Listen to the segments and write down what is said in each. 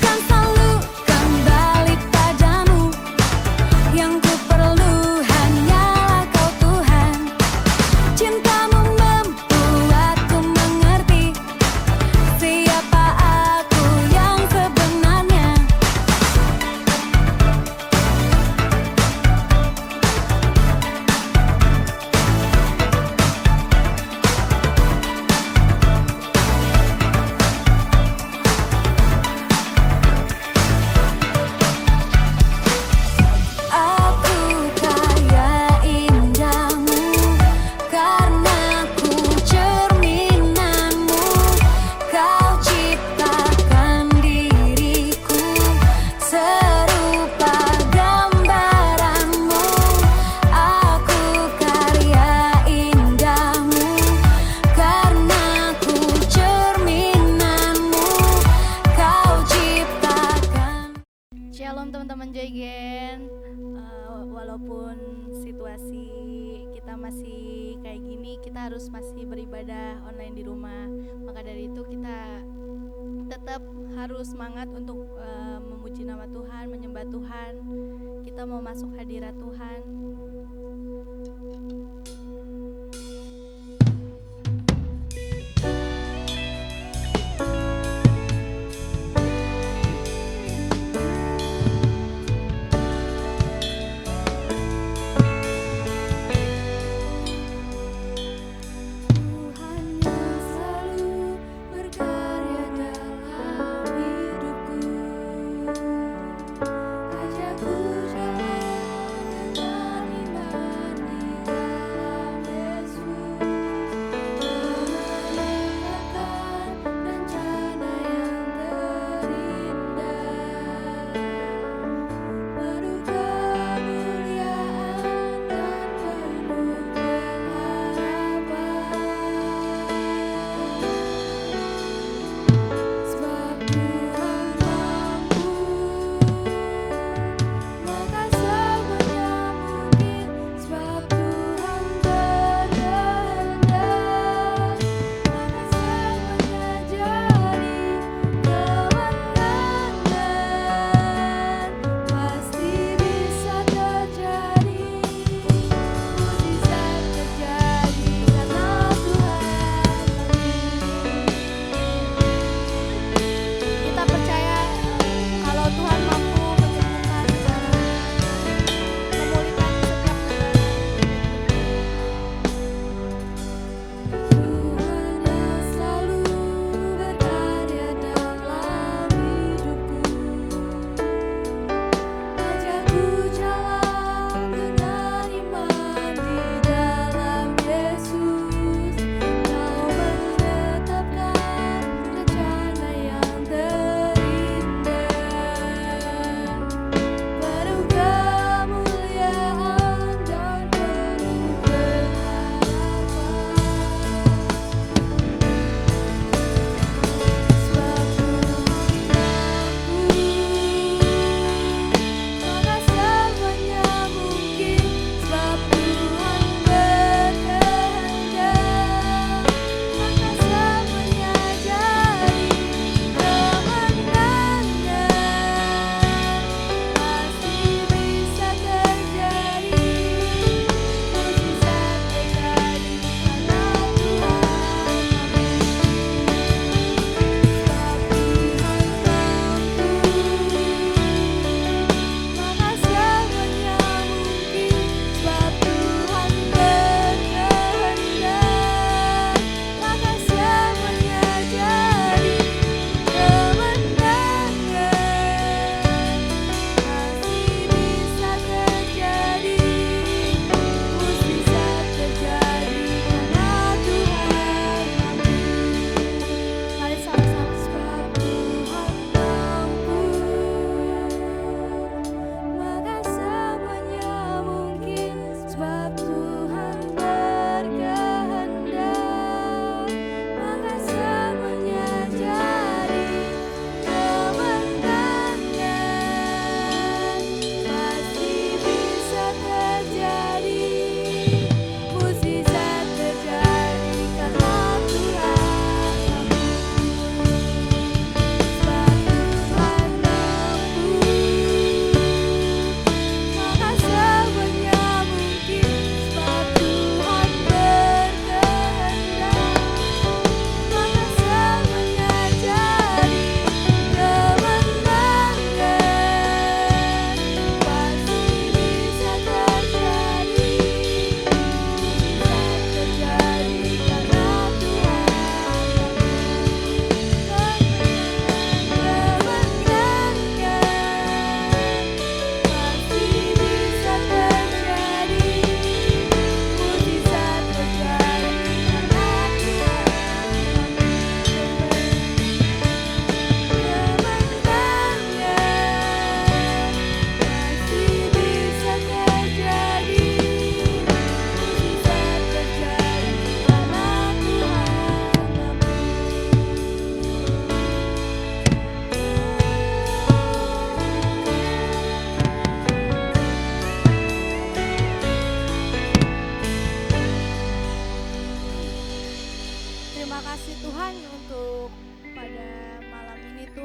kan selalu kembali padamu. Yang ku perlu hanyalah Kau Tuhan. Cintamu membuatku mengerti siapa aku yang sebenarnya. Aku kaya indahmu karena ku cerminanmu. Kau ciptakan diriku serupa gambaranmu. Aku karya indahmu karena ku cerminanmu. Kau ciptakan. Shalom teman-teman Joy Gen. Walaupun situasi kita masih kayak gini, kita harus masih beribadah online di rumah. Maka dari itu kita tetap harus semangat untuk memuji nama Tuhan, menyembah Tuhan. Kita mau masuk hadirat Tuhan. Tuhan yang selalu berkarya dalam hidupku, ajakku jalan dengan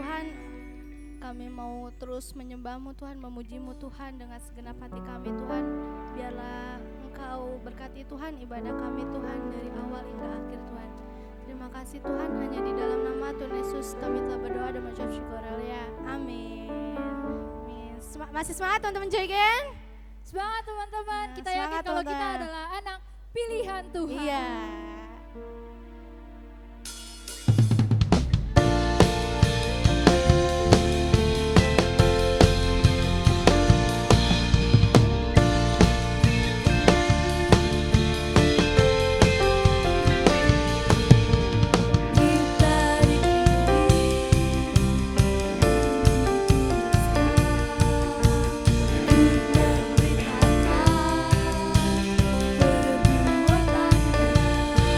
Tuhan, kami mau terus menyembah-Mu Tuhan, memuji-Mu Tuhan dengan segenap hati kami Tuhan. Biarlah Engkau berkati Tuhan ibadah kami Tuhan dari awal hingga akhir Tuhan. Terima kasih Tuhan, hanya di dalam nama Tuhan Yesus kami telah berdoa dan mengucap syukur. Haleluya. Amin. Amin. Masih semangat teman-teman Joy Gang? Semangat teman-teman, kita yakin Semangat, kalau kita teman-teman. adalah anak pilihan Tuhan. Iya. Kita dipilih untuk beritakan perbuatan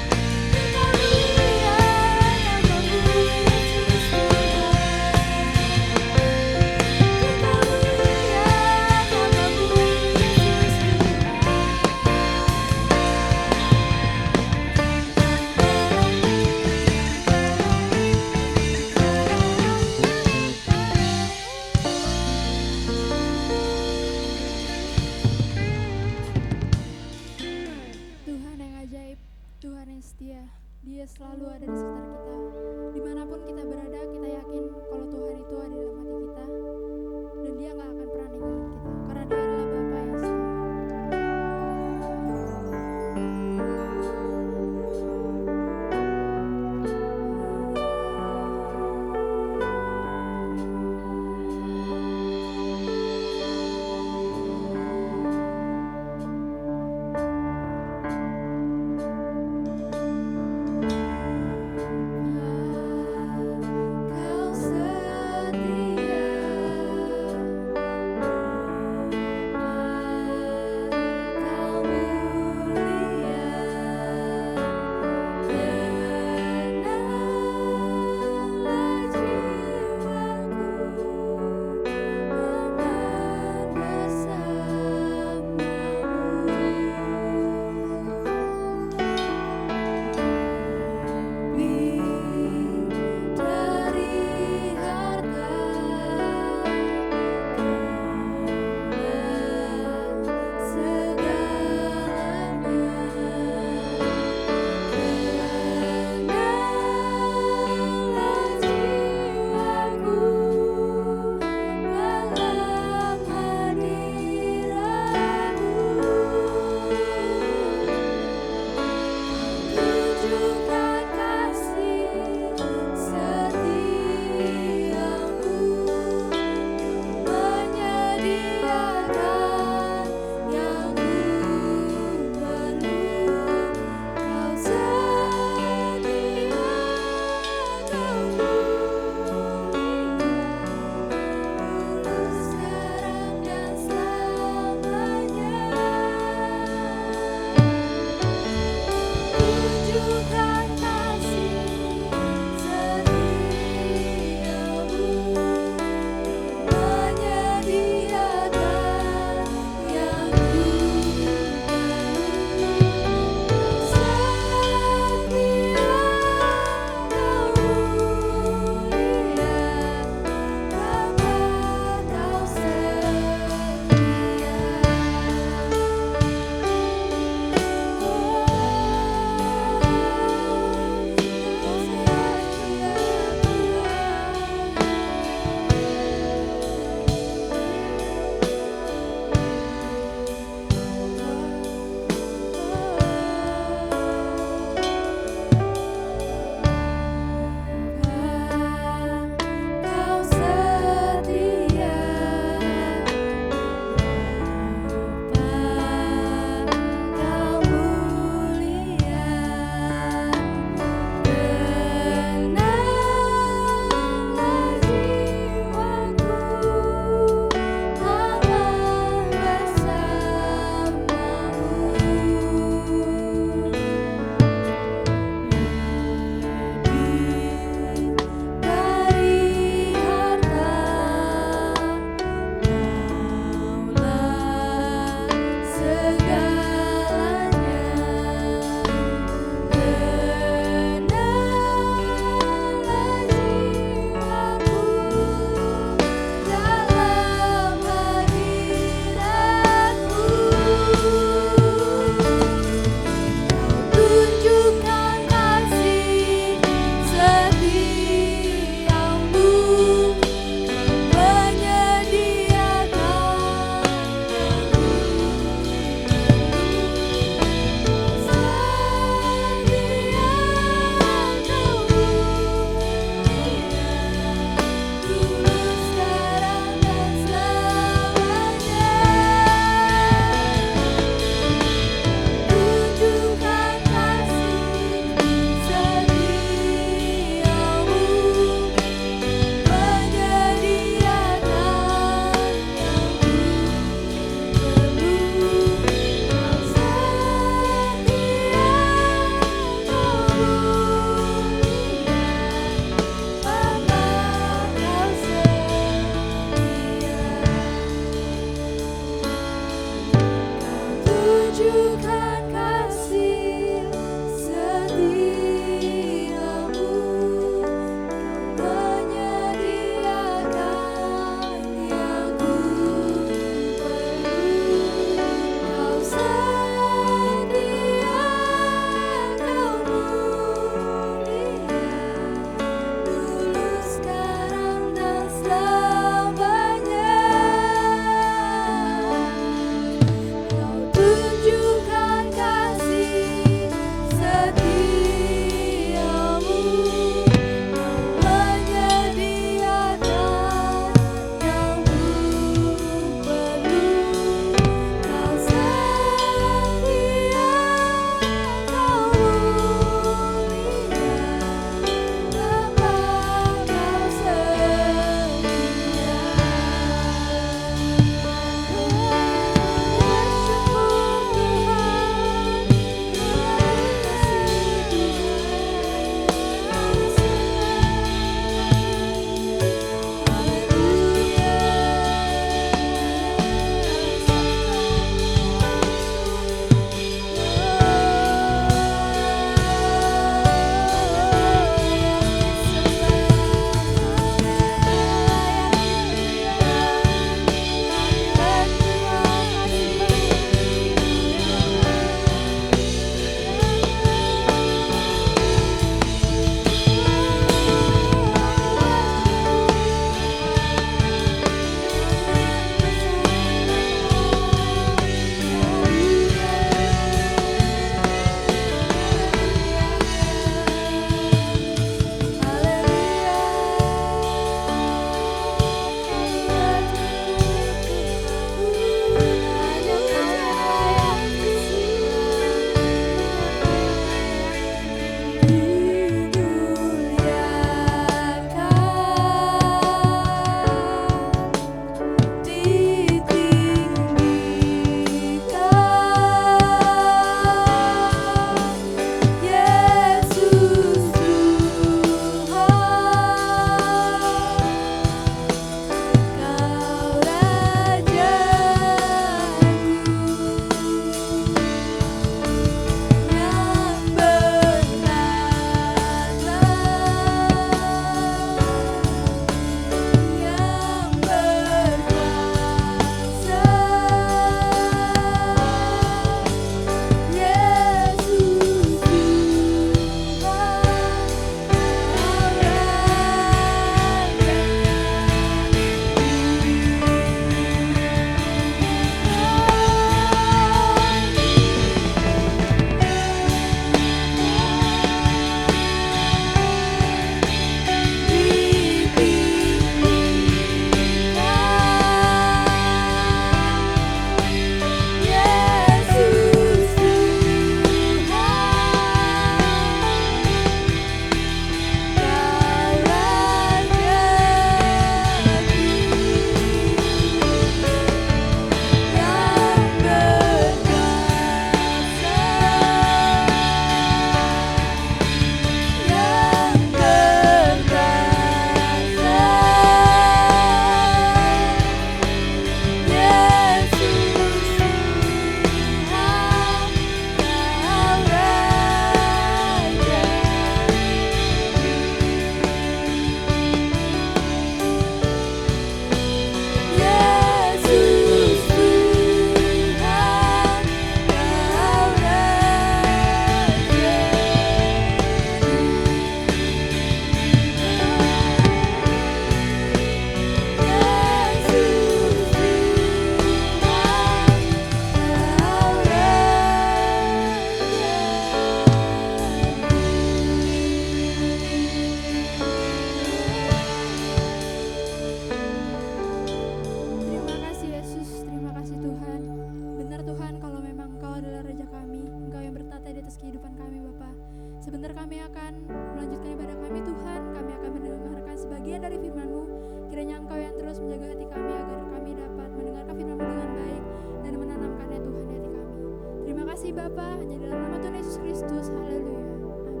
atas kehidupan kami Bapa. Sebentar kami akan melanjutkan ibadah kami Tuhan, kami akan mendengarkan sebagian dari firman-Mu. Kiranya Engkau yang terus menjaga hati kami agar kami dapat mendengarkan firman-Mu dengan baik dan menanamkannya Tuhan di hati kami. Terima kasih Bapa, hanya dalam nama Tuhan Yesus Kristus. Haleluya. Amin.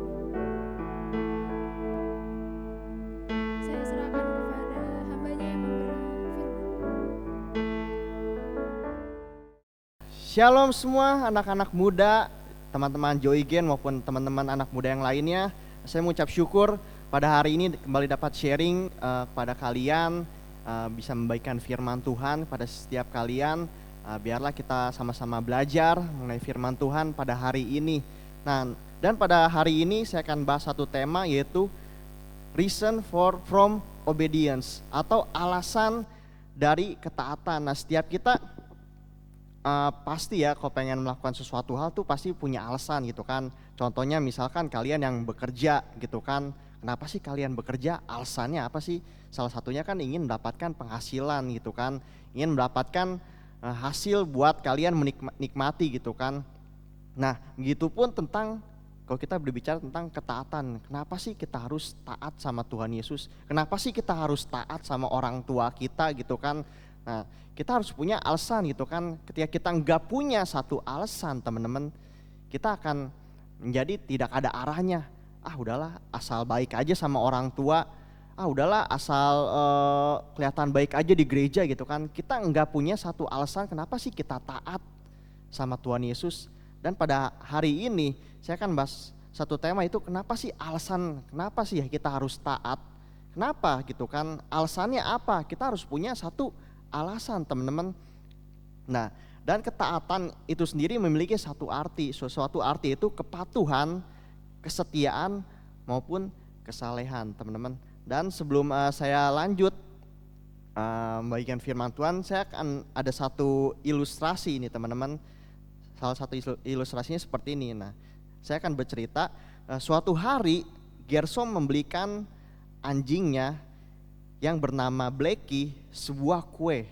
Saya serahkan kepada hambanya yang memberi firman. Shalom semua anak-anak muda, teman-teman Joy Gen maupun teman-teman anak muda yang lainnya. Saya mengucap syukur pada hari ini kembali dapat sharing kepada kalian, bisa membagikan firman Tuhan pada setiap kalian. Biarlah kita sama-sama belajar mengenai firman Tuhan pada hari ini. Nah, dan pada hari ini saya akan bahas satu tema, yaitu reason from obedience, atau alasan dari ketaatan. Nah, setiap kita pasti ya kalau pengen melakukan sesuatu hal tuh pasti punya alasan gitu kan. Contohnya misalkan kalian yang bekerja gitu kan, kenapa sih kalian bekerja, alasannya apa sih? Salah satunya kan ingin mendapatkan penghasilan gitu kan, ingin mendapatkan hasil buat kalian menikmati gitu kan. Nah, begitupun tentang kalau kita berbicara tentang ketaatan, kenapa sih kita harus taat sama Tuhan Yesus? Kenapa sih kita harus taat sama orang tua kita gitu kan? Nah, kita harus punya alasan gitu kan. Ketika kita nggak punya satu alasan, teman-teman, kita akan menjadi tidak ada arahnya. Udahlah asal baik aja sama orang tua. Udahlah asal kelihatan baik aja di gereja gitu kan. Kita nggak punya satu alasan kenapa sih kita taat sama Tuhan Yesus. Dan pada hari ini saya akan bahas satu tema, itu kenapa sih alasan, kenapa sih kita harus taat. Kenapa gitu kan, alasannya apa, kita harus punya satu alasan, teman-teman. Nah, dan ketaatan itu sendiri memiliki satu arti. Suatu arti itu kepatuhan, kesetiaan maupun kesalehan, teman-teman. Dan sebelum saya lanjut membagikan firman Tuhan, saya akan ada satu ilustrasi ini, teman-teman. Salah satu ilustrasinya seperti ini. Nah, saya akan bercerita, suatu hari Gersom membelikan anjingnya yang bernama Blacky sebuah kue.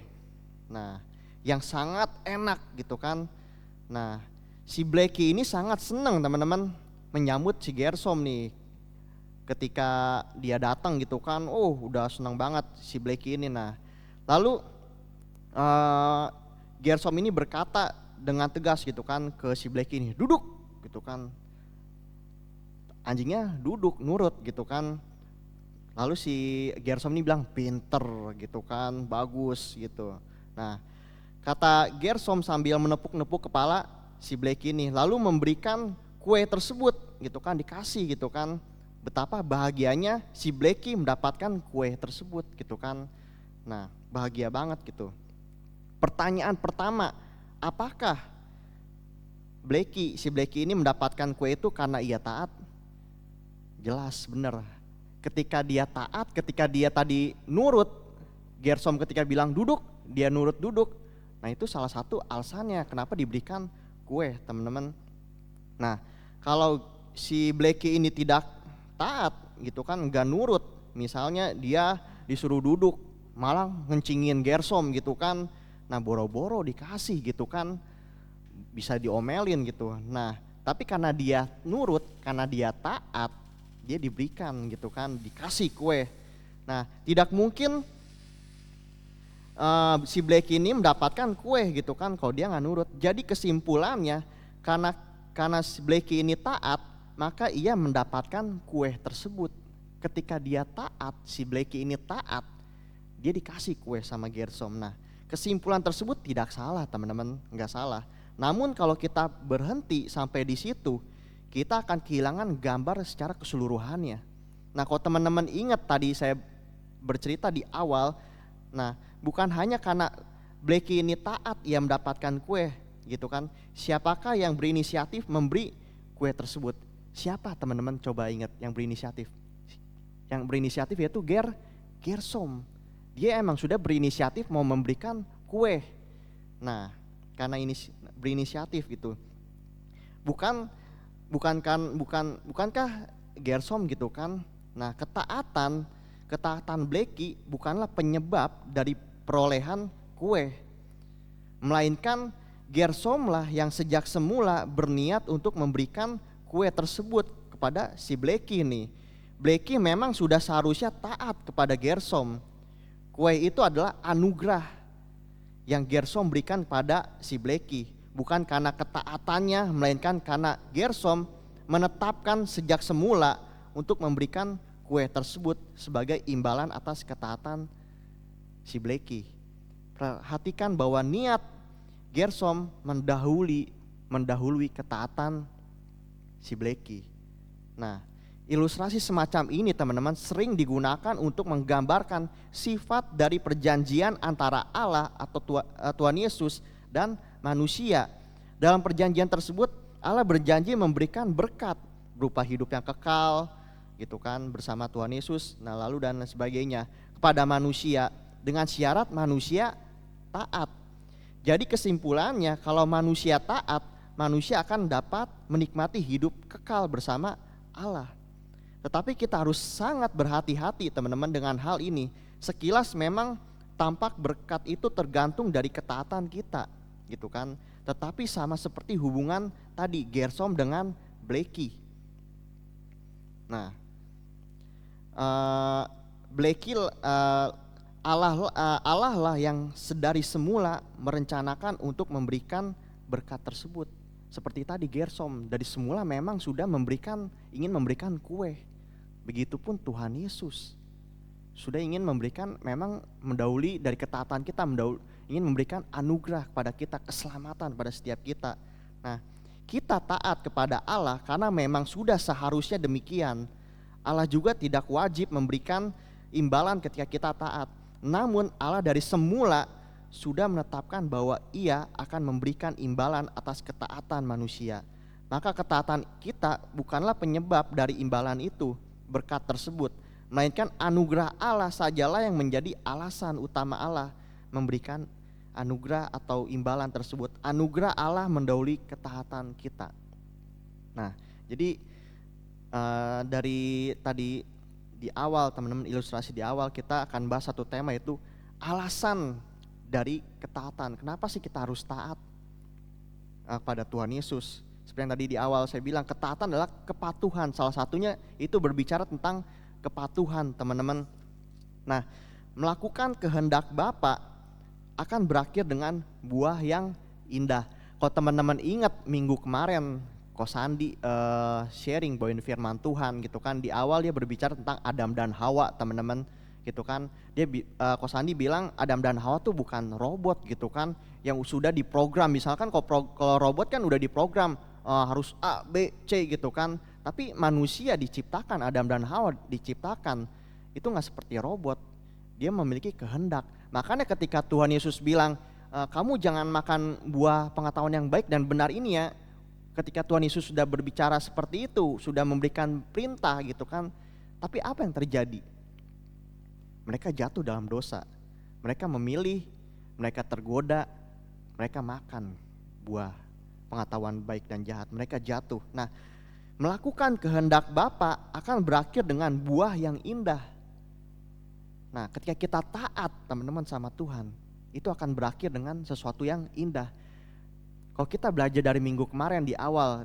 Nah, yang sangat enak gitu kan. Nah, si Blacky ini sangat senang, teman-teman, menyambut si Gersom nih. Ketika dia datang gitu kan, udah senang banget si Blacky ini. Nah, lalu Gersom ini berkata dengan tegas gitu kan ke si Blacky ini, duduk gitu kan. Anjingnya duduk nurut gitu kan. Lalu si Gersom ini bilang, pinter gitu kan, bagus gitu. Nah, kata Gersom sambil menepuk-nepuk kepala si Blacky ini, lalu memberikan kue tersebut gitu kan, dikasih gitu kan. Betapa bahagianya si Blacky mendapatkan kue tersebut gitu kan. Nah, bahagia banget gitu. Pertanyaan pertama, apakah si Blacky ini mendapatkan kue itu karena ia taat? Jelas, bener. Ketika dia taat, ketika dia tadi nurut, Gersom ketika bilang duduk, dia nurut duduk. Nah, itu salah satu alasannya kenapa diberikan kue, teman-teman. Nah, kalau si Blacky ini tidak taat gitu kan, nggak nurut, misalnya dia disuruh duduk malah ngencingin Gersom gitu kan. Nah, boro-boro dikasih gitu kan, bisa diomelin gitu. Nah, tapi karena dia nurut, karena dia taat, dia diberikan gitu kan, dikasih kue. Nah, tidak mungkin si Blacky ini mendapatkan kue gitu kan kalau dia nggak nurut. Jadi kesimpulannya, karena si Blacky ini taat, maka ia mendapatkan kue tersebut. Ketika dia taat, si Blacky ini taat, dia dikasih kue sama Gersom. Nah, kesimpulan tersebut tidak salah, teman-teman, nggak salah. Namun kalau kita berhenti sampai di situ, kita akan kehilangan gambar secara keseluruhannya. Nah, kalau teman-teman ingat tadi saya bercerita di awal, nah bukan hanya karena Blacky ini taat ia mendapatkan kue gitu kan. Siapakah yang berinisiatif memberi kue tersebut? Siapa, teman-teman, coba ingat yang berinisiatif? Yang berinisiatif yaitu Gersom. Dia emang sudah berinisiatif mau memberikan kue. Nah, karena ini berinisiatif gitu. Bukankah Gersom gitu kan? Nah, ketaatan Blacky bukanlah penyebab dari perolehan kue, melainkan Gersomlah yang sejak semula berniat untuk memberikan kue tersebut kepada si Bleki nih. Bleki memang sudah seharusnya taat kepada Gersom. Kue itu adalah anugerah yang Gersom berikan pada si Bleki. Bukan karena ketaatannya, melainkan karena Gersom menetapkan sejak semula untuk memberikan kue tersebut sebagai imbalan atas ketaatan si Bleki. Perhatikan bahwa niat Gersom mendahului ketaatan si Bleki. Nah, ilustrasi semacam ini teman-teman sering digunakan untuk menggambarkan sifat dari perjanjian antara Allah atau Tuhan Yesus dan manusia. Dalam perjanjian tersebut Allah berjanji memberikan berkat berupa hidup yang kekal gitu kan bersama Tuhan Yesus, nah lalu dan sebagainya kepada manusia dengan syarat manusia taat. Jadi kesimpulannya kalau manusia taat, manusia akan dapat menikmati hidup kekal bersama Allah. Tetapi kita harus sangat berhati-hati teman-teman dengan hal ini. Sekilas memang tampak berkat itu tergantung dari ketaatan kita gitu kan. Tetapi sama seperti hubungan tadi Gersom dengan Bleki. Nah, Bleki Allah lah yang sedari semula merencanakan untuk memberikan berkat tersebut. Seperti tadi Gersom dari semula memang sudah ingin memberikan kue. Begitupun Tuhan Yesus sudah ingin memberikan, memang mendahului dari ketaatan kita, ingin memberikan anugerah kepada kita, keselamatan pada setiap kita. Nah, kita taat kepada Allah karena memang sudah seharusnya demikian. Allah juga tidak wajib memberikan imbalan ketika kita taat. Namun Allah dari semula sudah menetapkan bahwa Ia akan memberikan imbalan atas ketaatan manusia. Maka ketaatan kita bukanlah penyebab dari imbalan itu, berkat tersebut, melainkan anugerah Allah sajalah yang menjadi alasan utama Allah memberikan anugerah atau imbalan tersebut. Anugerah Allah mendahului ketaatan kita. Nah, jadi dari tadi di awal teman-teman, ilustrasi di awal kita akan bahas satu tema, yaitu alasan dari ketaatan. Kenapa sih kita harus taat pada Tuhan Yesus? Seperti yang tadi di awal saya bilang, ketaatan adalah kepatuhan. Salah satunya itu berbicara tentang kepatuhan teman-teman. Nah, melakukan kehendak Bapa akan berakhir dengan buah yang indah. Kalau teman-teman ingat minggu kemarin Ko Sandi sharing bawain firman Tuhan gitu kan, di awal dia berbicara tentang Adam dan Hawa teman-teman gitu kan. Dia Ko Sandi bilang Adam dan Hawa tuh bukan robot gitu kan yang sudah diprogram. Misalkan kalau robot kan udah diprogram harus A, B, C gitu kan. Tapi manusia diciptakan, Adam dan Hawa diciptakan itu nggak seperti robot. Dia memiliki kehendak. Makanya ketika Tuhan Yesus bilang kamu jangan makan buah pengetahuan yang baik dan benar ini ya. Ketika Tuhan Yesus sudah berbicara seperti itu, sudah memberikan perintah gitu kan. Tapi apa yang terjadi? Mereka jatuh dalam dosa. Mereka memilih, mereka tergoda, mereka makan buah pengetahuan baik dan jahat. Mereka jatuh. Nah, melakukan kehendak Bapa akan berakhir dengan buah yang indah. Nah, ketika kita taat teman-teman sama Tuhan, itu akan berakhir dengan sesuatu yang indah. Kalau kita belajar dari minggu kemarin di awal,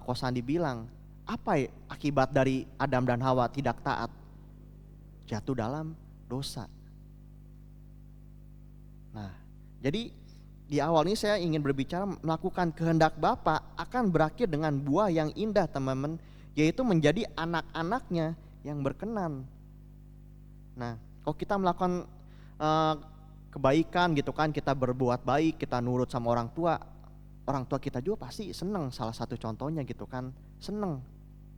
Ko Sandi bilang, apa akibat dari Adam dan Hawa tidak taat? Jatuh dalam dosa. Nah, jadi di awal ini saya ingin berbicara melakukan kehendak Bapa akan berakhir dengan buah yang indah teman-teman, yaitu menjadi anak-anaknya yang berkenan. Nah, kalau kita melakukan kebaikan gitu kan, kita berbuat baik, kita nurut sama orang tua kita juga pasti seneng. Salah satu contohnya gitu kan, seneng,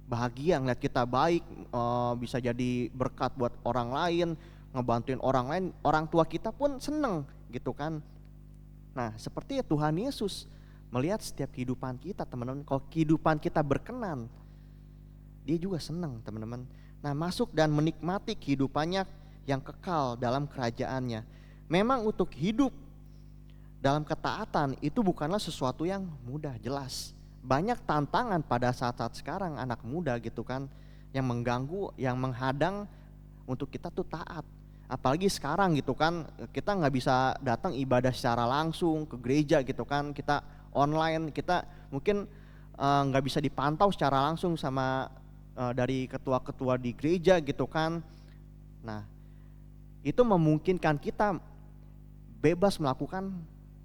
bahagia ngeliat kita baik, bisa jadi berkat buat orang lain, ngebantuin orang lain, orang tua kita pun seneng gitu kan. Nah, seperti Tuhan Yesus melihat setiap kehidupan kita teman-teman, kalau kehidupan kita berkenan, dia juga senang teman-teman. Nah, masuk dan menikmati kehidupannya yang kekal dalam kerajaannya. Memang untuk hidup dalam ketaatan itu bukanlah sesuatu yang mudah, jelas. Banyak tantangan pada saat-saat sekarang anak muda gitu kan, yang mengganggu, yang menghadang untuk kita tuh taat. Apalagi sekarang gitu kan, kita nggak bisa datang ibadah secara langsung ke gereja gitu kan, kita online, kita mungkin nggak bisa dipantau secara langsung sama dari ketua-ketua di gereja gitu kan. Nah, itu memungkinkan kita bebas melakukan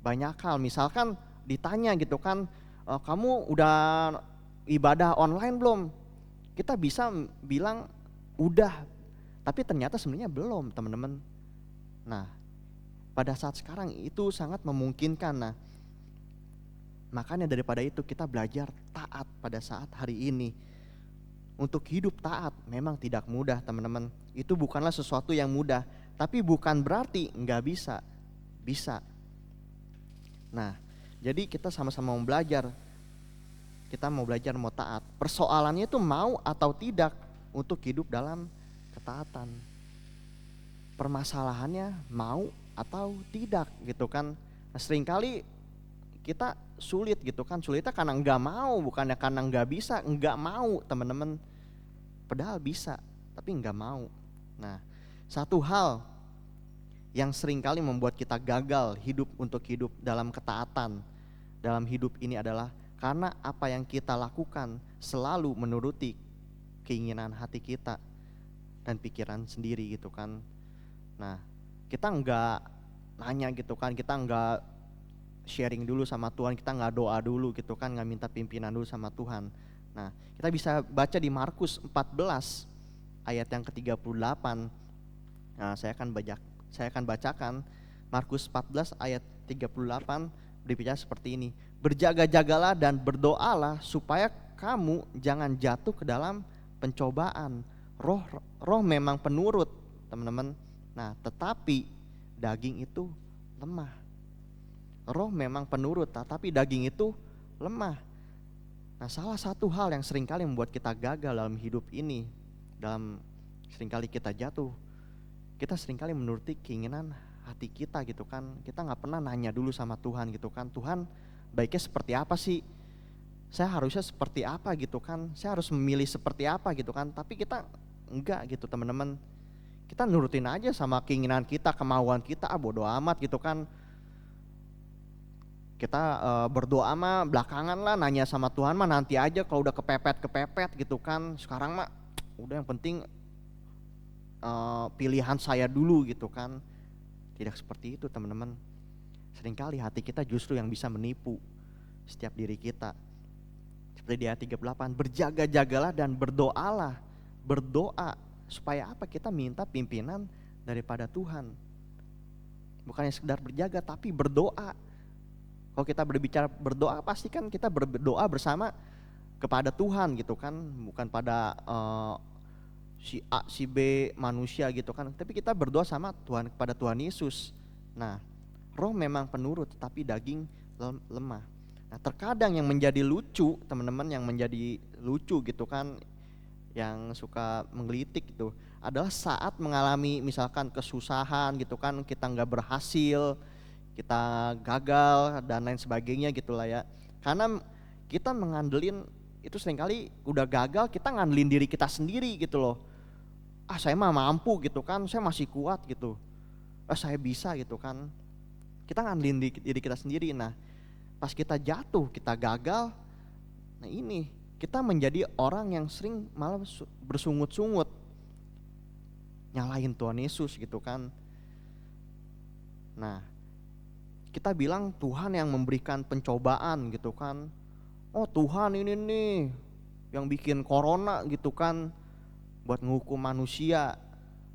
banyak hal. Misalkan ditanya gitu kan, kamu udah ibadah online belum? Kita bisa bilang udah, tapi ternyata sebenarnya belum, teman-teman. Nah, pada saat sekarang itu sangat memungkinkan. Nah, makanya daripada itu kita belajar taat pada saat hari ini. Untuk hidup taat memang tidak mudah, teman-teman. Itu bukanlah sesuatu yang mudah, tapi bukan berarti nggak bisa. Bisa. Nah, jadi kita sama-sama mau belajar. Kita mau belajar mau taat. Persoalannya itu mau atau tidak untuk hidup dalam ketaatan. Permasalahannya mau atau tidak gitu kan. Nah, seringkali kita sulit gitu kan. Sulitnya karena nggak mau, bukannya karena nggak bisa. Nggak mau, teman-teman. Padahal bisa, tapi nggak mau. Nah, satu hal yang seringkali membuat kita gagal untuk hidup dalam ketaatan dalam hidup ini adalah karena apa yang kita lakukan selalu menuruti keinginan hati kita dan pikiran sendiri gitu kan. Nah, kita nggak nanya gitu kan, kita nggak sharing dulu sama Tuhan, kita nggak doa dulu gitu kan, nggak minta pimpinan dulu sama Tuhan. Nah, kita bisa baca di Markus 14 ayat yang ke-38. Nah, saya akan bacakan Markus 14 ayat 38, berbicara seperti ini. Berjaga-jagalah dan berdoalah supaya kamu jangan jatuh ke dalam pencobaan. Roh memang penurut, teman-teman. Nah, tetapi daging itu lemah. Roh memang penurut, tetapi daging itu lemah. Nah, salah satu hal yang seringkali membuat kita gagal dalam hidup ini, seringkali kita jatuh, kita seringkali menuruti keinginan hati kita gitu kan. Kita gak pernah nanya dulu sama Tuhan gitu kan, Tuhan baiknya seperti apa sih? Saya harusnya seperti apa gitu kan? Saya harus memilih seperti apa gitu kan? Tapi kita enggak gitu, teman-teman. Kita nurutin aja sama keinginan kita, kemauan kita, bodo amat gitu kan. Kita berdoa mah belakangan lah, nanya sama Tuhan mah nanti aja kalau udah kepepet gitu kan. Sekarang mah udah yang penting pilihan saya dulu gitu kan. Tidak seperti itu, teman-teman. Seringkali hati kita justru yang bisa menipu setiap diri kita. Seperti di ayat 38, berjaga-jagalah dan berdoalah. Berdoa supaya apa? Kita minta pimpinan daripada Tuhan. Bukannya sekedar berjaga, tapi berdoa. Kalau kita berbicara berdoa, pasti kan kita berdoa bersama kepada Tuhan gitu kan, bukan pada si A, si B manusia gitu kan, tapi kita berdoa sama Tuhan, kepada Tuhan Yesus. Nah, roh memang penurut, tapi daging lemah. Nah, terkadang yang menjadi lucu, teman-teman, yang menjadi lucu gitu kan, yang suka menggelitik gitu, adalah saat mengalami misalkan kesusahan gitu kan, kita nggak berhasil, kita gagal dan lain sebagainya gitulah ya. Karena kita mengandelin itu seringkali udah gagal, kita ngandelin diri kita sendiri gitu loh. Saya mah mampu gitu kan, saya masih kuat gitu. Saya bisa gitu kan. Kita ngandelin diri kita sendiri. Nah, pas kita jatuh, kita gagal. Nah, ini kita menjadi orang yang sering malah bersungut-sungut, nyalahin Tuhan Yesus gitu kan. Nah, kita bilang Tuhan yang memberikan pencobaan gitu kan. Oh, Tuhan ini nih yang bikin corona gitu kan, buat menghukum manusia.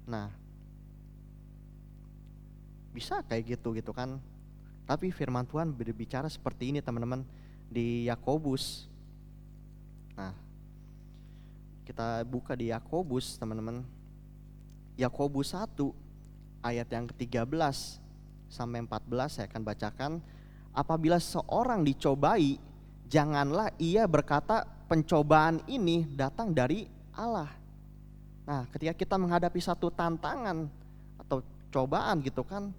Nah, bisa kayak gitu kan. Tapi firman Tuhan berbicara seperti ini, teman-teman, di Yakobus. Nah, kita buka di Yakobus, teman-teman. Yakobus 1 ayat yang ke-13 sampai 14 saya akan bacakan. Apabila seorang dicobai, janganlah ia berkata pencobaan ini datang dari Allah. Nah, ketika kita menghadapi satu tantangan atau cobaan gitu kan,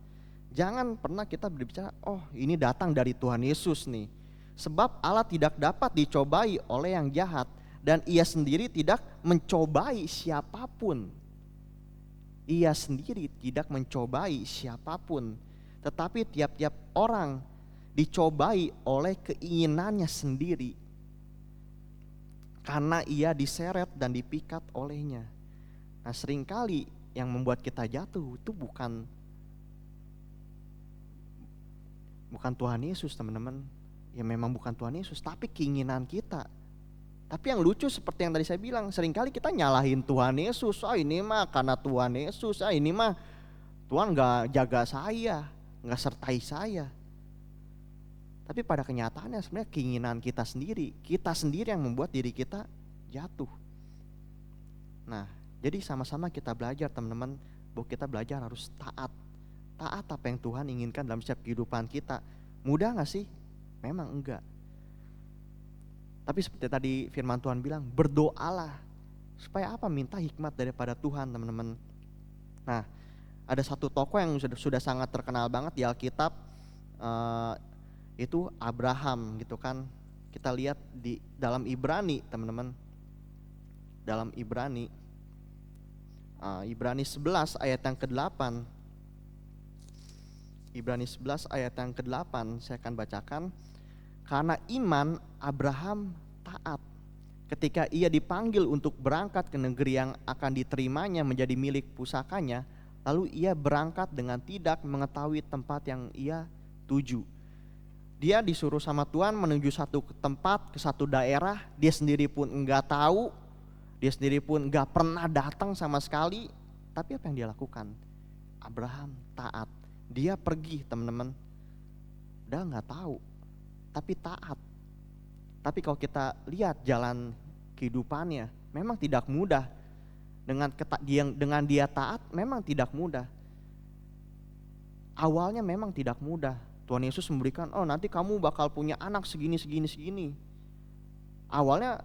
jangan pernah kita berbicara, oh ini datang dari Tuhan Yesus nih. Sebab Allah tidak dapat dicobai oleh yang jahat, dan ia sendiri tidak mencobai siapapun. Ia sendiri tidak mencobai siapapun, tetapi tiap-tiap orang dicobai oleh keinginannya sendiri, karena ia diseret dan dipikat olehnya. Nah, seringkali yang membuat kita jatuh itu bukan Tuhan Yesus, teman-teman. Ya memang bukan Tuhan Yesus, tapi keinginan kita. Tapi yang lucu seperti yang tadi saya bilang, seringkali kita nyalahin Tuhan Yesus. Ini mah karena Tuhan Yesus, ini mah Tuhan gak jaga saya, gak sertai saya. Tapi pada kenyataannya sebenarnya keinginan kita sendiri yang membuat diri kita jatuh. Nah, jadi sama-sama kita belajar, teman-teman, bahwa kita belajar harus taat. Taat apa yang Tuhan inginkan dalam setiap kehidupan kita. Mudah gak sih? Memang enggak. Tapi seperti tadi firman Tuhan bilang, berdoalah. Supaya apa? Minta hikmat daripada Tuhan, teman-teman. Nah, ada satu tokoh yang sudah sangat terkenal banget di Alkitab, itu Abraham gitu kan. Kita lihat di dalam Ibrani, teman-teman. Dalam Ibrani 11 ayat yang ke-8. Ibrani 11 ayat yang ke-8 saya akan bacakan. Karena iman Abraham taat ketika ia dipanggil untuk berangkat ke negeri yang akan diterimanya menjadi milik pusakanya, lalu ia berangkat dengan tidak mengetahui tempat yang ia tuju. Dia disuruh sama Tuhan menuju satu tempat, ke satu daerah, dia sendiri pun enggak tahu, dia sendiri pun enggak pernah datang sama sekali. Tapi apa yang dia lakukan? Abraham taat. Dia pergi, teman-teman. Dia enggak tahu, tapi taat. Tapi kalau kita lihat jalan kehidupannya, memang tidak mudah. Dengan dia taat memang tidak mudah. Awalnya memang tidak mudah. Tuhan Yesus memberikan, nanti kamu bakal punya anak segini. Awalnya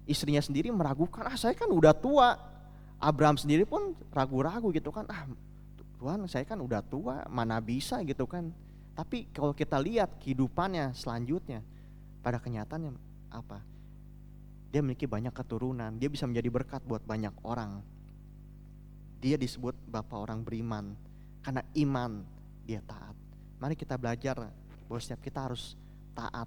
istrinya sendiri meragukan, saya kan udah tua. Abraham sendiri pun ragu-ragu gitu kan, Tuhan saya kan udah tua, mana bisa gitu kan. Tapi kalau kita lihat kehidupannya selanjutnya, pada kenyataannya apa? Dia memiliki banyak keturunan, dia bisa menjadi berkat buat banyak orang. Dia disebut Bapa orang beriman, karena iman dia taat. Mari kita belajar bahwa setiap kita harus taat.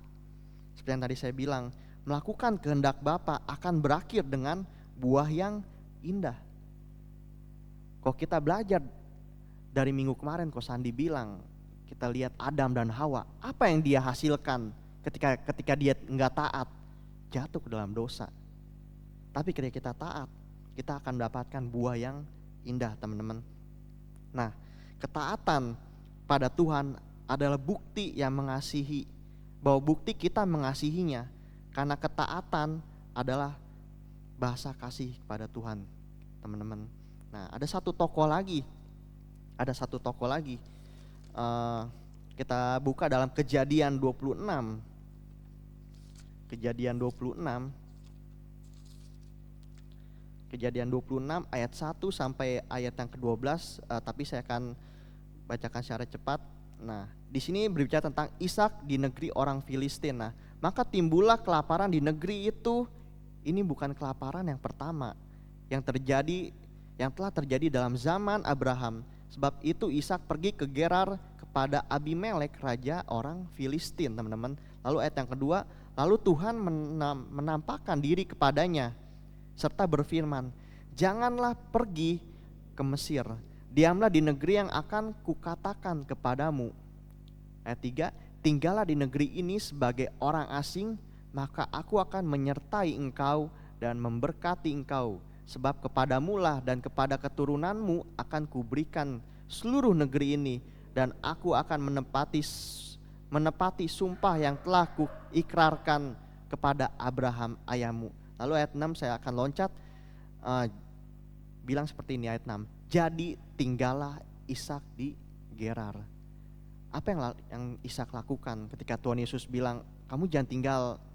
Seperti yang tadi saya bilang, melakukan kehendak Bapa akan berakhir dengan buah yang indah. Kalau kita belajar dari minggu kemarin, kok Sandi bilang, kita lihat Adam dan Hawa, apa yang dia hasilkan ketika dia enggak taat? Jatuh ke dalam dosa. Tapi ketika kita taat, kita akan mendapatkan buah yang indah, teman-teman. Nah, ketaatan pada Tuhan adalah bukti yang mengasihi, bahwa bukti kita mengasihinya, karena ketaatan adalah bahasa kasih kepada Tuhan, teman-teman. Nah, ada satu tokoh lagi. Kita buka dalam Kejadian 26. Kejadian 26 ayat 1 sampai ayat yang ke-12, tapi saya akan bacakan secara cepat. Nah, di sini berbicara tentang Ishak di negeri orang Filistin. Nah, maka timbullah kelaparan di negeri itu. Ini bukan kelaparan yang pertama yang telah terjadi dalam zaman Abraham. Sebab itu Ishak pergi ke Gerar kepada Abimelek raja orang Filistin, teman-teman. Lalu ayat yang kedua, lalu Tuhan menampakkan diri kepadanya serta berfirman, janganlah pergi ke Mesir, diamlah di negeri yang akan kukatakan kepadamu. Ayat 3, tinggallah di negeri ini sebagai orang asing, maka aku akan menyertai engkau dan memberkati engkau. Sebab kepadamulah dan kepada keturunanmu akan kuberikan seluruh negeri ini, dan aku akan menepati sumpah yang telah kuikrarkan kepada Abraham ayahmu. Lalu ayat 6 saya akan loncat, bilang seperti ini ayat 6. Jadi tinggallah Ishak di Gerar. Apa yang Ishak lakukan ketika Tuhan Yesus bilang, kamu jangan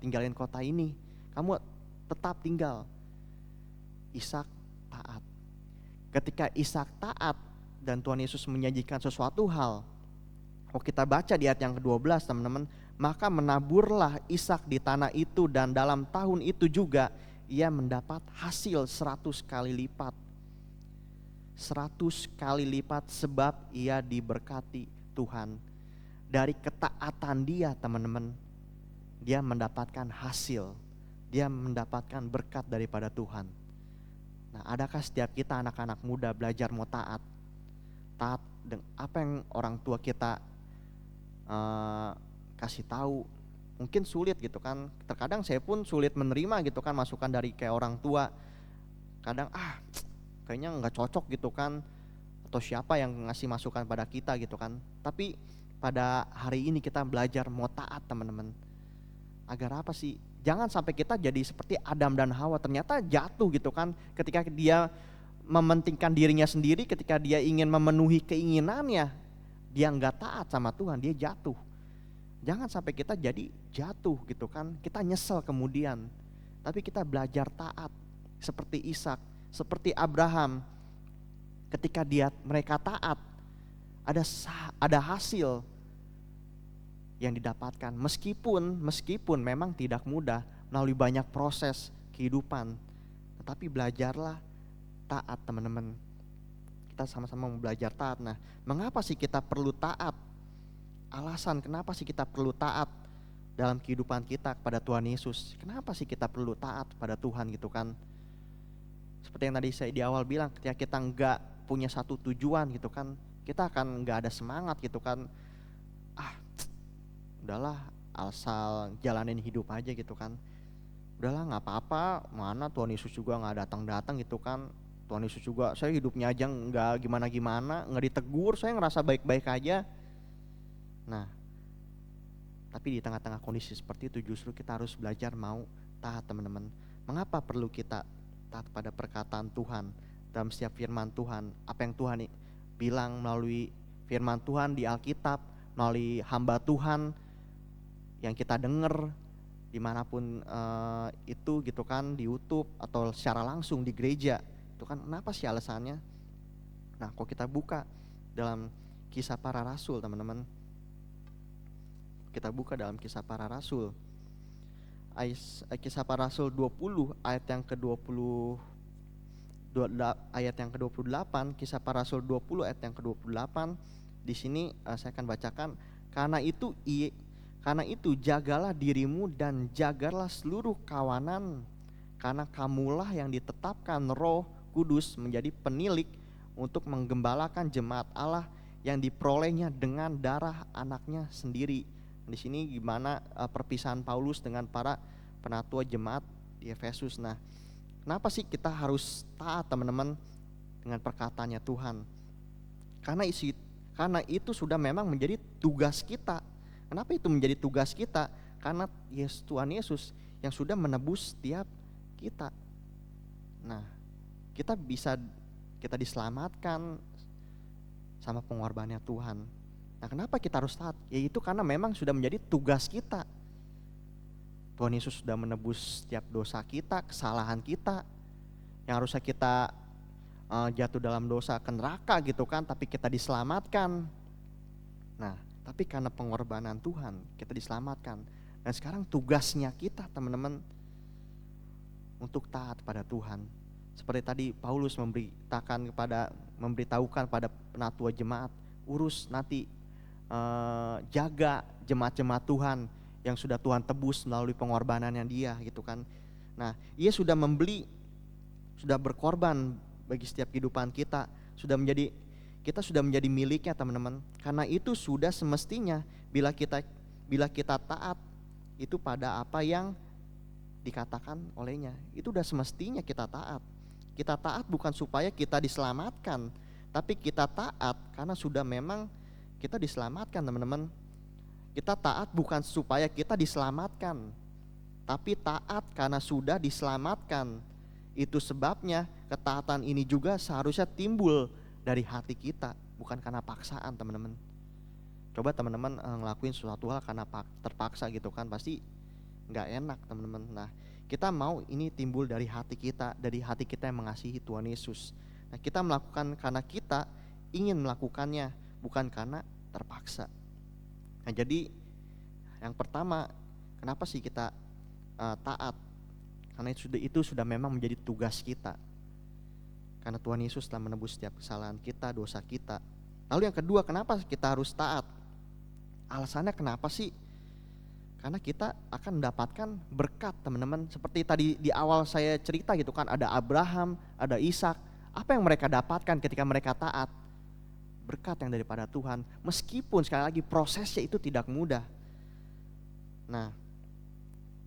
tinggalin kota ini, kamu tetap tinggal. Ishak taat. Ketika Ishak taat dan Tuhan Yesus menyajikan sesuatu hal, kalau kita baca di ayat yang ke-12, teman-teman, maka menaburlah Ishak di tanah itu, dan dalam tahun itu juga ia mendapat hasil 100 kali lipat. 100 kali lipat sebab ia diberkati Tuhan. Dari ketaatan dia teman-teman, dia mendapatkan hasil, dia mendapatkan berkat daripada Tuhan. Nah, adakah setiap kita anak-anak muda belajar mau taat? Taat dengan apa yang orang tua kita kasih tahu. Mungkin sulit gitu kan. Terkadang saya pun sulit menerima gitu kan masukan dari kayak orang tua. Kadang kayaknya nggak cocok gitu kan, atau siapa yang ngasih masukan pada kita gitu kan. Tapi pada hari ini kita belajar mau taat teman-teman. Agar apa sih? Jangan sampai kita jadi seperti Adam dan Hawa, ternyata jatuh gitu kan. Ketika dia mementingkan dirinya sendiri, ketika dia ingin memenuhi keinginannya, dia nggak taat sama Tuhan, dia jatuh. Jangan sampai kita jadi jatuh gitu kan. Kita nyesel kemudian. Tapi kita belajar taat seperti Ishak, seperti Abraham. Ketika mereka taat, ada hasil yang didapatkan, meskipun memang tidak mudah melalui banyak proses kehidupan, tetapi belajarlah taat teman-teman. Kita sama-sama mau belajar taat. Nah, mengapa sih kita perlu taat? Alasan kenapa sih kita perlu taat dalam kehidupan kita kepada Tuhan Yesus? Kenapa sih kita perlu taat pada Tuhan gitu kan? Seperti yang tadi saya di awal bilang, ketika kita nggak punya satu tujuan gitu kan, kita akan nggak ada semangat gitu kan. Udahlah, asal jalanin hidup aja gitu kan. Udahlah nggak apa-apa, mana Tuhan Yesus juga nggak datang-datang gitu kan. Tuhan Yesus juga, saya hidupnya aja nggak gimana-gimana, nggak ditegur, saya ngerasa baik-baik aja. Nah, tapi di tengah-tengah kondisi seperti itu justru kita harus belajar mau taat teman-teman. Mengapa perlu kita taat pada perkataan Tuhan dalam setiap firman Tuhan? Apa yang Tuhan bilang melalui firman Tuhan di Alkitab, melalui hamba Tuhan yang kita dengar dimanapun itu gitu kan, di YouTube atau secara langsung di gereja, itu kan kenapa sih alasannya? Nah, kalau kita buka dalam Kisah Para Rasul teman-teman, kita buka dalam Kisah Para Rasul, Kisah Para Rasul 20 ayat yang ke-20, ayat yang ke-28, Kisah Para Rasul 20 ayat yang ke-28. Di sini saya akan bacakan, karena itu jagalah dirimu dan jagalah seluruh kawanan, karena kamulah yang ditetapkan Roh Kudus menjadi penilik untuk menggembalakan jemaat Allah yang diperolehnya dengan darah anaknya sendiri. Di sini gimana perpisahan Paulus dengan para penatua jemaat di Efesus. Nah, kenapa sih kita harus taat teman-teman dengan perkataannya Tuhan? Karena itu sudah memang menjadi tugas kita. Kenapa itu menjadi tugas kita? Karena Tuhan Yesus yang sudah menebus setiap kita. Nah, kita diselamatkan sama pengorbanannya Tuhan. Nah, kenapa kita harus taat? Yaitu karena memang sudah menjadi tugas kita. Tuhan Yesus sudah menebus setiap dosa kita, kesalahan kita, yang harusnya kita jatuh dalam dosa ke neraka gitu kan, tapi kita diselamatkan. Nah, tapi karena pengorbanan Tuhan kita diselamatkan. Dan sekarang tugasnya kita teman-teman untuk taat pada Tuhan. Seperti tadi Paulus memberitahukan pada penatua jemaat, urus nanti jaga jemaat-jemaat Tuhan yang sudah Tuhan tebus melalui pengorbanannya dia gitu kan. Nah, ia sudah berkorban bagi setiap kehidupan kita, kita sudah menjadi miliknya teman-teman. Karena itu sudah semestinya bila kita taat itu pada apa yang dikatakan olehnya, itu sudah semestinya kita taat. Kita taat bukan supaya kita diselamatkan, tapi kita taat karena sudah memang kita diselamatkan teman-teman. Kita taat bukan supaya kita diselamatkan, tapi taat karena sudah diselamatkan. Itu sebabnya ketaatan ini juga seharusnya timbul dari hati kita, bukan karena paksaan teman-teman. Coba teman-teman ngelakuin suatu hal karena terpaksa gitu kan, pasti nggak enak teman-teman. Nah, kita mau ini timbul dari hati kita yang mengasihi Tuhan Yesus. Nah, kita melakukan karena kita ingin melakukannya, bukan karena terpaksa. Nah, jadi yang pertama, kenapa sih kita taat? Karena itu sudah memang menjadi tugas kita. Karena Tuhan Yesus telah menebus setiap kesalahan kita, dosa kita. Lalu yang kedua, kenapa kita harus taat? Alasannya kenapa sih? Karena kita akan mendapatkan berkat, teman-teman. Seperti tadi di awal saya cerita gitu kan, ada Abraham, ada Ishak. Apa yang mereka dapatkan ketika mereka taat? Berkat yang daripada Tuhan. Meskipun sekali lagi prosesnya itu tidak mudah. Nah,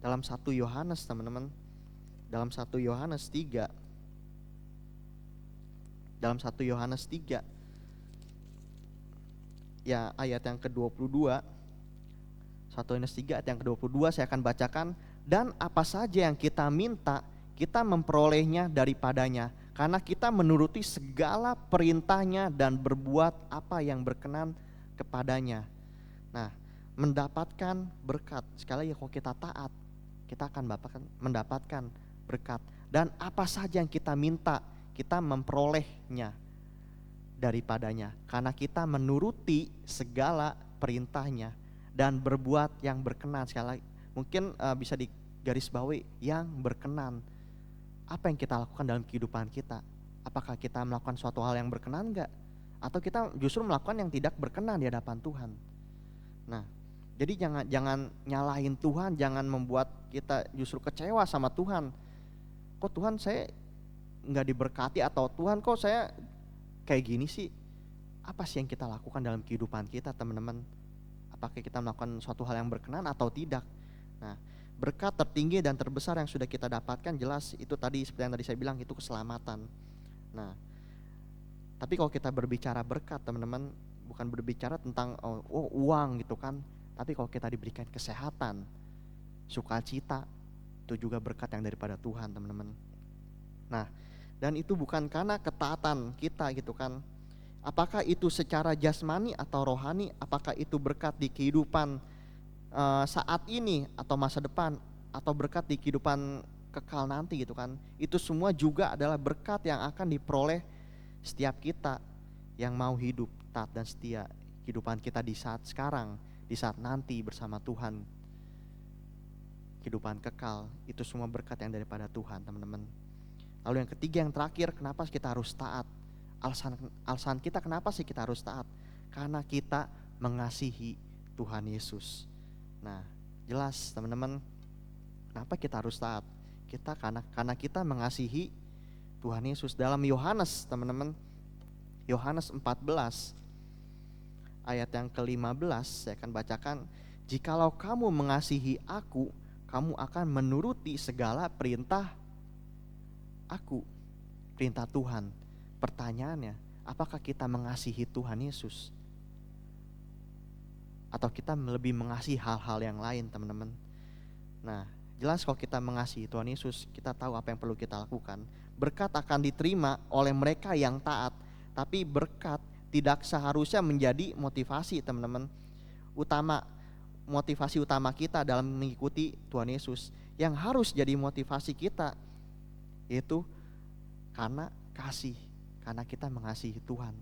dalam 1 Yohanes teman-teman, dalam 1 Yohanes 3, ya ayat yang ke-22, 1 Yohanes 3 ayat yang ke-22 saya akan bacakan. Dan apa saja yang kita minta, kita memperolehnya daripadanya, karena kita menuruti segala perintahnya dan berbuat apa yang berkenan kepadanya. Nah, mendapatkan berkat, sekali lagi kalau kita taat, kita akan mendapatkan berkat. Dan apa saja yang kita minta, kita memperolehnya daripadanya, karena kita menuruti segala perintahnya dan berbuat yang berkenan. Sekali lagi, mungkin bisa digarisbawahi, yang berkenan. Apa yang kita lakukan dalam kehidupan kita? Apakah kita melakukan suatu hal yang berkenan enggak? Atau kita justru melakukan yang tidak berkenan di hadapan Tuhan? Nah, jadi jangan nyalahin Tuhan, jangan membuat kita justru kecewa sama Tuhan. Kok Tuhan saya nggak diberkati, atau Tuhan kok saya kayak gini sih? Apa sih yang kita lakukan dalam kehidupan kita, teman-teman? Apakah kita melakukan suatu hal yang berkenan atau tidak? Nah, berkat tertinggi dan terbesar yang sudah kita dapatkan jelas itu tadi, seperti yang tadi saya bilang, itu keselamatan. Nah, tapi kalau kita berbicara berkat, teman-teman, bukan berbicara tentang uang gitu kan, tapi kalau kita diberikan kesehatan, sukacita, itu juga berkat yang daripada Tuhan, teman-teman. Nah, dan itu bukan karena ketaatan kita gitu kan. Apakah itu secara jasmani atau rohani? Apakah itu berkat di kehidupan saat ini atau masa depan, atau berkat di kehidupan kekal nanti gitu kan? Itu semua juga adalah berkat yang akan diperoleh setiap kita yang mau hidup taat dan setia. Kehidupan kita di saat sekarang, di saat nanti bersama Tuhan, kehidupan kekal, itu semua berkat yang daripada Tuhan, teman-teman. Lalu yang ketiga, yang terakhir, kenapa kita harus taat? Alasan kita kenapa sih kita harus taat? Karena kita mengasihi Tuhan Yesus. Nah, jelas teman-teman, kenapa kita harus taat? Karena kita mengasihi Tuhan Yesus. Dalam Yohanes, teman-teman, Yohanes 14 ayat yang ke-15 saya akan bacakan. Jikalau kamu mengasihi aku, kamu akan menuruti segala perintah aku, perintah Tuhan. Pertanyaannya, apakah kita mengasihi Tuhan Yesus? Atau kita lebih mengasihi hal-hal yang lain, teman-teman? Nah, jelas kalau kita mengasihi Tuhan Yesus, kita tahu apa yang perlu kita lakukan. Berkat akan diterima oleh mereka yang taat, tapi berkat tidak seharusnya menjadi motivasi, teman-teman. Motivasi utama kita dalam mengikuti Tuhan Yesus. Yang harus jadi motivasi kita yaitu karena kasih, karena kita mengasihi Tuhan.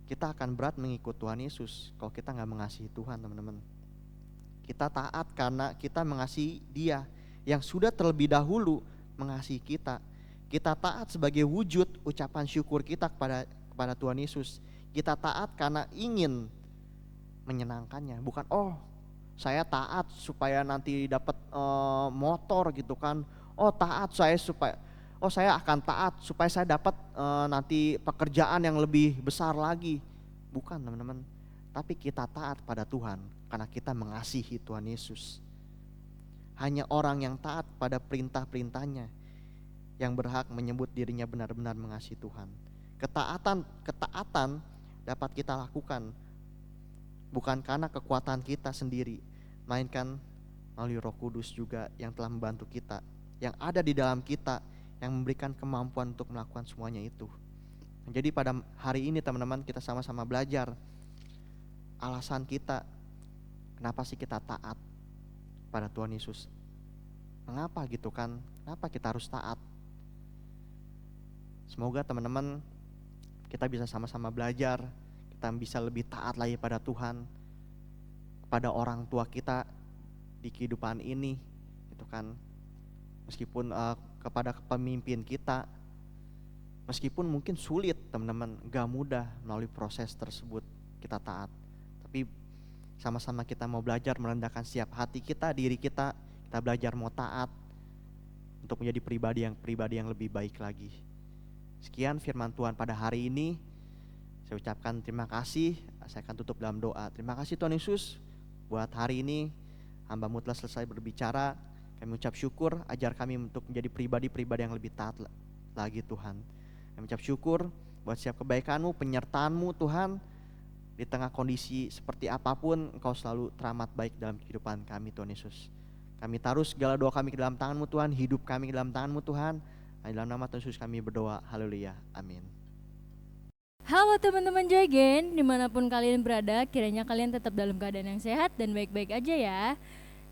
Kita akan berat mengikut Tuhan Yesus kalau kita gak mengasihi Tuhan, teman-teman. Kita taat karena kita mengasihi Dia yang sudah terlebih dahulu mengasihi kita. Kita taat sebagai wujud ucapan syukur kita kepada Tuhan Yesus. Kita taat karena ingin menyenangkannya, bukan saya taat supaya nanti dapat motor gitu kan. Saya akan taat supaya saya dapat nanti pekerjaan yang lebih besar lagi. Bukan, teman-teman. Tapi kita taat pada Tuhan karena kita mengasihi Tuhan Yesus. Hanya orang yang taat pada perintah-perintahnya yang berhak menyebut dirinya benar-benar mengasihi Tuhan. Ketaatan dapat kita lakukan bukan karena kekuatan kita sendiri, melainkan melalui Roh Kudus juga yang telah membantu kita, yang ada di dalam kita, yang memberikan kemampuan untuk melakukan semuanya itu. Jadi pada hari ini, teman-teman, kita sama-sama belajar alasan kita kenapa sih kita taat pada Tuhan Yesus. Mengapa gitu kan? Kenapa kita harus taat? Semoga teman-teman kita bisa sama-sama belajar, kita bisa lebih taat lagi pada Tuhan, kepada orang tua kita di kehidupan ini, gitu kan. Meskipun kepada pemimpin kita, Meskipun mungkin sulit teman-teman, gak mudah melalui proses tersebut kita taat. Tapi sama-sama kita mau belajar merendahkan setiap hati kita, diri kita belajar mau taat untuk menjadi pribadi yang lebih baik lagi. Sekian firman Tuhan pada hari ini. Saya ucapkan terima kasih. Saya akan tutup dalam doa. Terima kasih Tuhan Yesus buat hari ini. Hamba-Mu telah selesai berbicara. Kami ucap syukur, ajar kami untuk menjadi pribadi-pribadi yang lebih taat lagi Tuhan. Kami ucap syukur buat setiap kebaikan-Mu, penyertaan-Mu Tuhan. Di tengah kondisi seperti apapun, Engkau selalu teramat baik dalam kehidupan kami Tuhan Yesus. Kami taruh segala doa kami ke dalam tangan-Mu Tuhan, hidup kami ke dalam tangan-Mu Tuhan. Dalam nama Tuhan Yesus kami berdoa, haleluya, amin. Halo teman-teman Joygen, dimanapun kalian berada, kiranya kalian tetap dalam keadaan yang sehat dan baik-baik aja ya.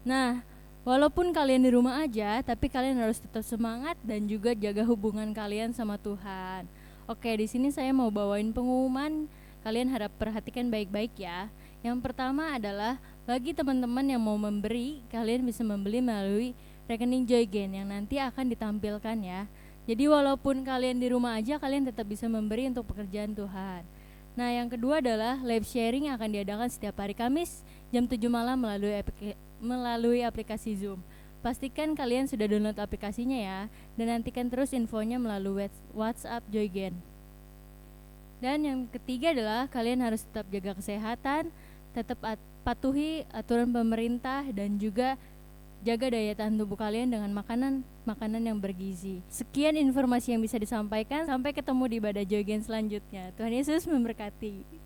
Nah, walaupun kalian di rumah aja, tapi kalian harus tetap semangat dan juga jaga hubungan kalian sama Tuhan. Oke, di sini saya mau bawain pengumuman, kalian harap perhatikan baik-baik ya. Yang pertama adalah bagi teman-teman yang mau memberi, kalian bisa membeli melalui rekening Joygen yang nanti akan ditampilkan ya. Jadi walaupun kalian di rumah aja, kalian tetap bisa memberi untuk pekerjaan Tuhan. Nah, yang kedua adalah live sharing yang akan diadakan setiap hari Kamis jam 7 malam melalui aplikasi Zoom. Pastikan kalian sudah download aplikasinya ya, dan nantikan terus infonya melalui WhatsApp Joygen. Dan yang ketiga adalah kalian harus tetap jaga kesehatan, tetap patuhi aturan pemerintah, dan juga jaga daya tahan tubuh kalian dengan makanan yang bergizi. Sekian informasi yang bisa disampaikan. Sampai ketemu di ibadah Joygen selanjutnya. Tuhan Yesus memberkati.